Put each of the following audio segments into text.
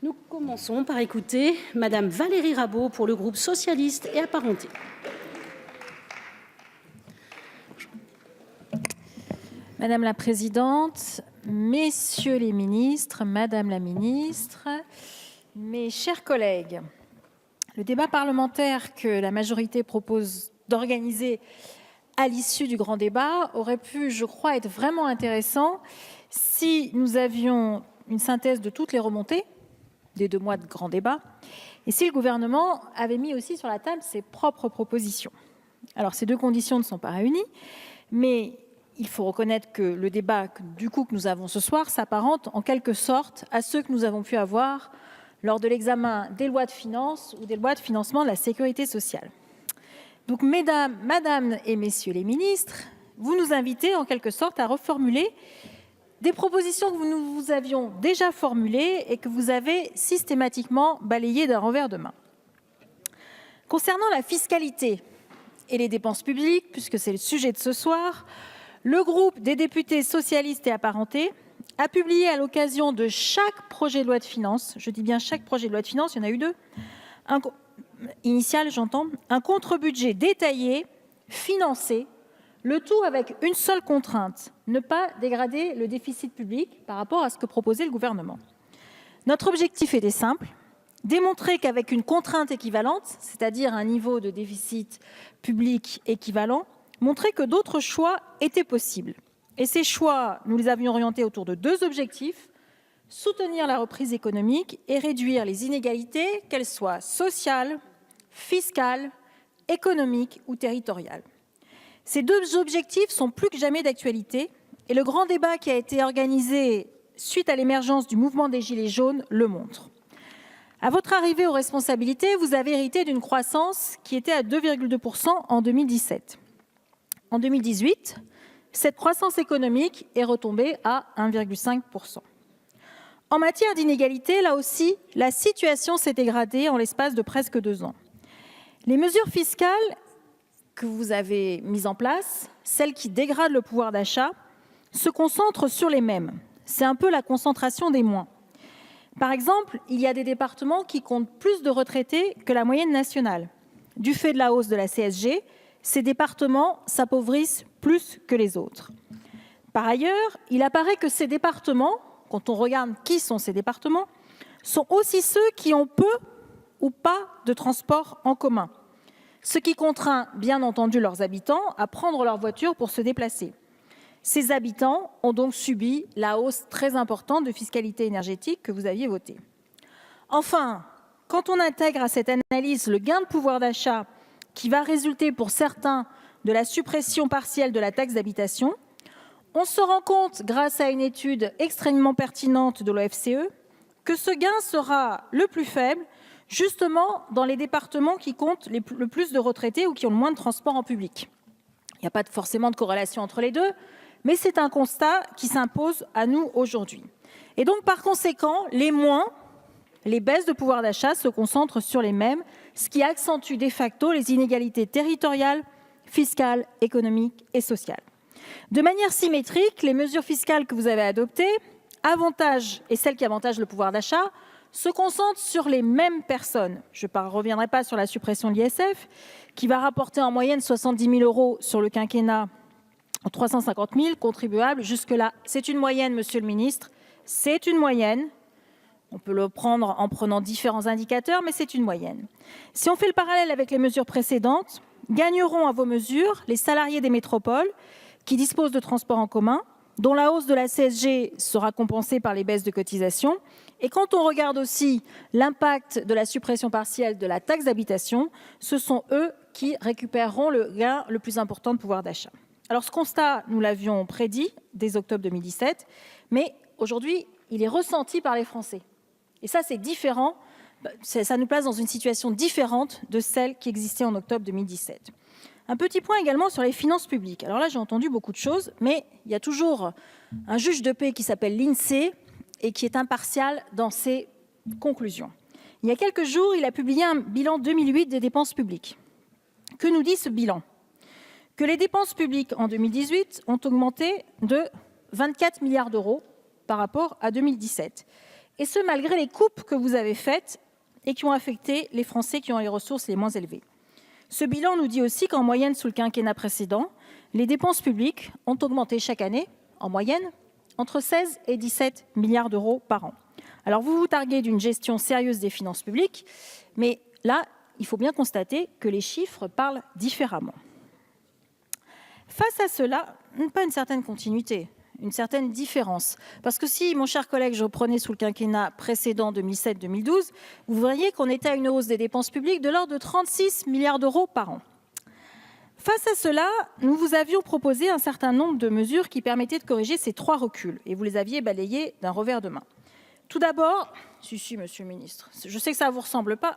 Nous commençons par écouter Madame Valérie Rabault pour le groupe socialiste et apparentés. Madame la Présidente, Messieurs les ministres, Madame la Ministre, mes chers collègues, le débat parlementaire que la majorité propose d'organiser à l'issue du grand débat aurait pu, je crois, être vraiment intéressant si nous avions une synthèse de toutes les remontées des 2 mois de grand débat et si le gouvernement avait mis aussi sur la table ses propres propositions. Alors, ces 2 conditions ne sont pas réunies, mais il faut reconnaître que le débat que nous avons ce soir s'apparente en quelque sorte à ceux que nous avons pu avoir lors de l'examen des lois de finances ou des lois de financement de la sécurité sociale. Donc, Madame et Messieurs les ministres, vous nous invitez en quelque sorte à reformuler des propositions que nous vous avions déjà formulées et que vous avez systématiquement balayées d'un revers de main. Concernant la fiscalité et les dépenses publiques, puisque c'est le sujet de ce soir, le groupe des députés socialistes et apparentés a publié à l'occasion de chaque projet de loi de finances, je dis bien chaque projet de loi de finances, il y en a eu 2, initial j'entends, un contre-budget détaillé, financé, le tout avec une seule contrainte, ne pas dégrader le déficit public par rapport à ce que proposait le gouvernement. Notre objectif était simple, démontrer qu'avec une contrainte équivalente, c'est-à-dire un niveau de déficit public équivalent, montrer que d'autres choix étaient possibles. Et ces choix, nous les avions orientés autour de 2 objectifs, soutenir la reprise économique et réduire les inégalités, qu'elles soient sociales, fiscales, économiques ou territoriales. Ces 2 objectifs sont plus que jamais d'actualité et le grand débat qui a été organisé suite à l'émergence du mouvement des Gilets jaunes le montre. À votre arrivée aux responsabilités, vous avez hérité d'une croissance qui était à 2,2% en 2017. En 2018, cette croissance économique est retombée à 1,5%. En matière d'inégalité, là aussi, la situation s'est dégradée en l'espace de presque 2 ans. Les mesures fiscales que vous avez mises en place, celles qui dégradent le pouvoir d'achat, se concentrent sur les mêmes. C'est un peu la concentration des moins. Par exemple, il y a des départements qui comptent plus de retraités que la moyenne nationale. Du fait de la hausse de la CSG, ces départements s'appauvrissent plus que les autres. Par ailleurs, il apparaît que ces départements, quand on regarde qui sont ces départements, sont aussi ceux qui ont peu ou pas de transport en commun, ce qui contraint bien entendu leurs habitants à prendre leur voiture pour se déplacer. Ces habitants ont donc subi la hausse très importante de fiscalité énergétique que vous aviez votée. Enfin, quand on intègre à cette analyse le gain de pouvoir d'achat qui va résulter pour certains de la suppression partielle de la taxe d'habitation, on se rend compte, grâce à une étude extrêmement pertinente de l'OFCE, que ce gain sera le plus faible justement dans les départements qui comptent le plus de retraités ou qui ont le moins de transport en public. Il n'y a pas forcément de corrélation entre les 2, mais c'est un constat qui s'impose à nous aujourd'hui. Et donc, par conséquent, les baisses de pouvoir d'achat se concentrent sur les mêmes, ce qui accentue de facto les inégalités territoriales, fiscales, économiques et sociales. De manière symétrique, les mesures fiscales que vous avez adoptées, et celles qui avantagent le pouvoir d'achat, se concentrent sur les mêmes personnes. Je ne reviendrai pas sur la suppression de l'ISF, qui va rapporter en moyenne 70 000 € sur le quinquennat, 350 000 contribuables. Jusque-là, c'est une moyenne, Monsieur le Ministre, c'est une moyenne. On peut le prendre en prenant différents indicateurs, mais c'est une moyenne. Si on fait le parallèle avec les mesures précédentes, gagneront à vos mesures les salariés des métropoles qui disposent de transports en commun, dont la hausse de la CSG sera compensée par les baisses de cotisations. Et quand on regarde aussi l'impact de la suppression partielle de la taxe d'habitation, ce sont eux qui récupéreront le gain le plus important de pouvoir d'achat. Alors ce constat, nous l'avions prédit dès octobre 2017, mais aujourd'hui, il est ressenti par les Français. Et ça, c'est différent, ça nous place dans une situation différente de celle qui existait en octobre 2017. Un petit point également sur les finances publiques. Alors là, j'ai entendu beaucoup de choses, mais il y a toujours un juge de paix qui s'appelle l'INSEE et qui est impartial dans ses conclusions. Il y a quelques jours, il a publié un bilan 2008 des dépenses publiques. Que nous dit ce bilan? Que les dépenses publiques en 2018 ont augmenté de 24 milliards d'euros par rapport à 2017 et ce malgré les coupes que vous avez faites et qui ont affecté les Français qui ont les ressources les moins élevées. Ce bilan nous dit aussi qu'en moyenne, sous le quinquennat précédent, les dépenses publiques ont augmenté chaque année, en moyenne, entre 16 et 17 milliards d'euros par an. Alors vous vous targuez d'une gestion sérieuse des finances publiques, mais là, il faut bien constater que les chiffres parlent différemment. Face à cela, pas une certaine continuité, une certaine différence. Parce que si, mon cher collègue, je reprenais sous le quinquennat précédent 2007-2012, vous verriez qu'on était à une hausse des dépenses publiques de l'ordre de 36 milliards d'euros par an. Face à cela, nous vous avions proposé un certain nombre de mesures qui permettaient de corriger ces 3 reculs, et vous les aviez balayés d'un revers de main. Tout d'abord, si, monsieur le ministre, je sais que ça ne vous ressemble pas,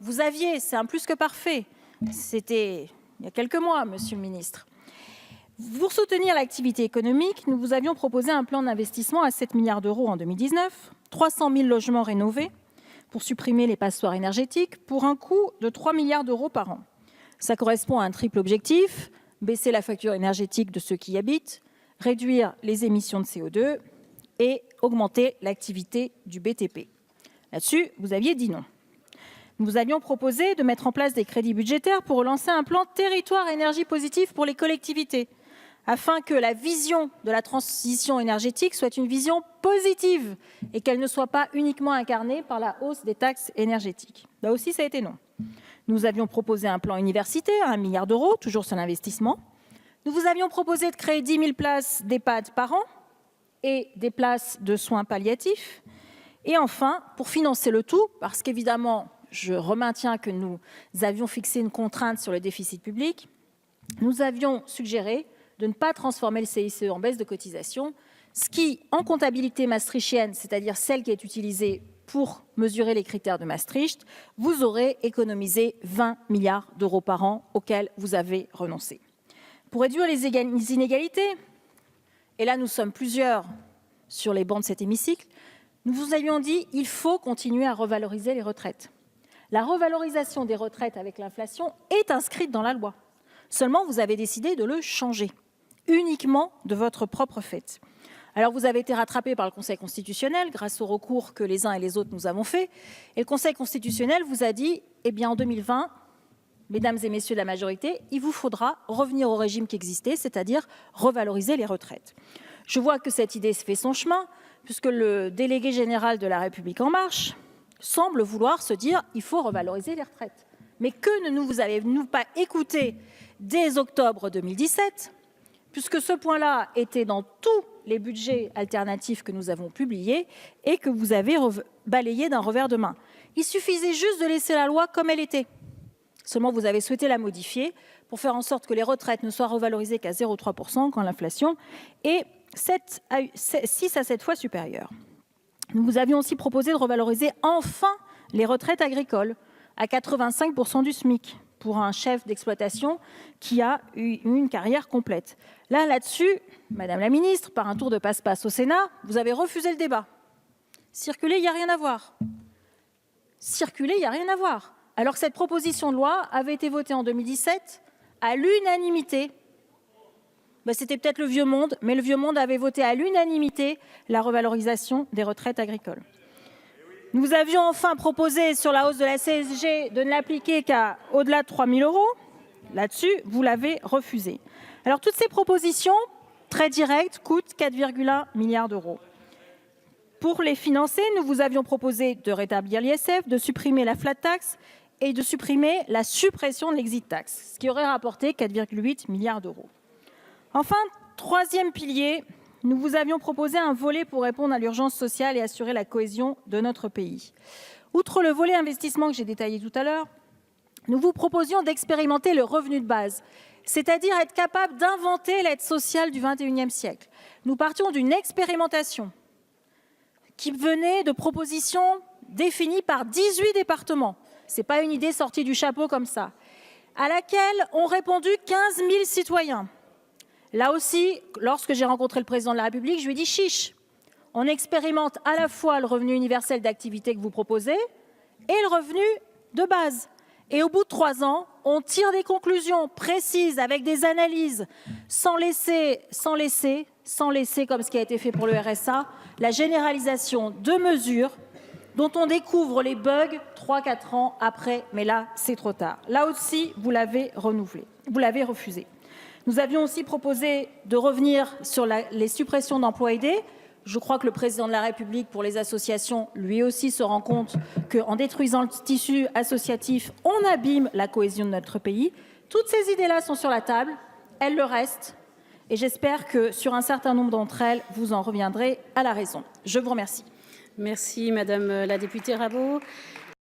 vous aviez, c'est un plus que parfait, c'était il y a quelques mois, monsieur le ministre. Pour soutenir l'activité économique, nous vous avions proposé un plan d'investissement à 7 milliards d'euros en 2019, 300 000 logements rénovés pour supprimer les passoires énergétiques pour un coût de 3 milliards d'euros par an. Ça correspond à un triple objectif, baisser la facture énergétique de ceux qui y habitent, réduire les émissions de CO2 et augmenter l'activité du BTP. Là-dessus, vous aviez dit non. Nous vous avions proposé de mettre en place des crédits budgétaires pour relancer un plan territoire énergie positive pour les collectivités, afin que la vision de la transition énergétique soit une vision positive et qu'elle ne soit pas uniquement incarnée par la hausse des taxes énergétiques. Là aussi, ça a été non. Nous avions proposé un plan universitaire à 1 milliard d'euros, toujours sur l'investissement. Nous vous avions proposé de créer 10 000 places d'EHPAD par an et des places de soins palliatifs. Et enfin, pour financer le tout, parce qu'évidemment, je remaintiens que nous avions fixé une contrainte sur le déficit public, nous avions suggéré de ne pas transformer le CICE en baisse de cotisation, ce qui, en comptabilité maastrichtienne, c'est-à-dire celle qui est utilisée pour mesurer les critères de Maastricht, vous aurez économisé 20 milliards d'euros par an auxquels vous avez renoncé. Pour réduire les inégalités, et là nous sommes plusieurs sur les bancs de cet hémicycle, nous vous avions dit qu'il faut continuer à revaloriser les retraites. La revalorisation des retraites avec l'inflation est inscrite dans la loi. Seulement, vous avez décidé de le changer, uniquement de votre propre fait. Alors, vous avez été rattrapé par le Conseil constitutionnel grâce au recours que les uns et les autres nous avons fait. Et le Conseil constitutionnel vous a dit, eh bien, en 2020, mesdames et messieurs de la majorité, il vous faudra revenir au régime qui existait, c'est-à-dire revaloriser les retraites. Je vois que cette idée fait son chemin, puisque le délégué général de La République En Marche semble vouloir se dire il faut revaloriser les retraites. Mais que ne nous avez-nous pas écouté dès octobre 2017, puisque ce point-là était dans tous les budgets alternatifs que nous avons publiés et que vous avez balayé d'un revers de main. Il suffisait juste de laisser la loi comme elle était. Seulement, vous avez souhaité la modifier pour faire en sorte que les retraites ne soient revalorisées qu'à 0,3% quand l'inflation est 6 à 7 fois supérieure. Nous vous avions aussi proposé de revaloriser enfin les retraites agricoles à 85% du SMIC pour un chef d'exploitation qui a eu une carrière complète. Là-dessus, Madame la Ministre, par un tour de passe-passe au Sénat, vous avez refusé le débat. Circuler, il n'y a rien à voir. Circuler, il n'y a rien à voir. Alors que cette proposition de loi avait été votée en 2017 à l'unanimité. C'était peut-être le vieux monde, mais le vieux monde avait voté à l'unanimité la revalorisation des retraites agricoles. Nous avions enfin proposé sur la hausse de la CSG de ne l'appliquer qu'à au-delà de 3 000 €. Là-dessus, vous l'avez refusé. Alors toutes ces propositions, très directes, coûtent 4,1 milliards d'euros. Pour les financer, nous vous avions proposé de rétablir l'ISF, de supprimer la flat tax et de supprimer la suppression de l'exit tax, ce qui aurait rapporté 4,8 milliards d'euros. Enfin, troisième pilier, nous vous avions proposé un volet pour répondre à l'urgence sociale et assurer la cohésion de notre pays. Outre le volet investissement que j'ai détaillé tout à l'heure, nous vous proposions d'expérimenter le revenu de base, c'est-à-dire être capable d'inventer l'aide sociale du XXIe siècle. Nous partions d'une expérimentation qui venait de propositions définies par 18 départements. Ce n'est pas une idée sortie du chapeau comme ça, à laquelle ont répondu 15 000 citoyens. Là aussi, lorsque j'ai rencontré le président de la République, je lui ai dit « chiche, on expérimente à la fois le revenu universel d'activité que vous proposez et le revenu de base ». Et au bout de 3 ans, on tire des conclusions précises avec des analyses, sans laisser, comme ce qui a été fait pour le RSA, la généralisation de mesures dont on découvre les bugs 3-4 ans après. Mais là, c'est trop tard. Là aussi, vous l'avez refusé. Nous avions aussi proposé de revenir sur les suppressions d'emplois aidés. Je crois que le président de la République, pour les associations, lui aussi se rend compte qu'en détruisant le tissu associatif, on abîme la cohésion de notre pays. Toutes ces idées-là sont sur la table, elles le restent, et j'espère que sur un certain nombre d'entre elles, vous en reviendrez à la raison. Je vous remercie. Merci, Madame la députée Rabault.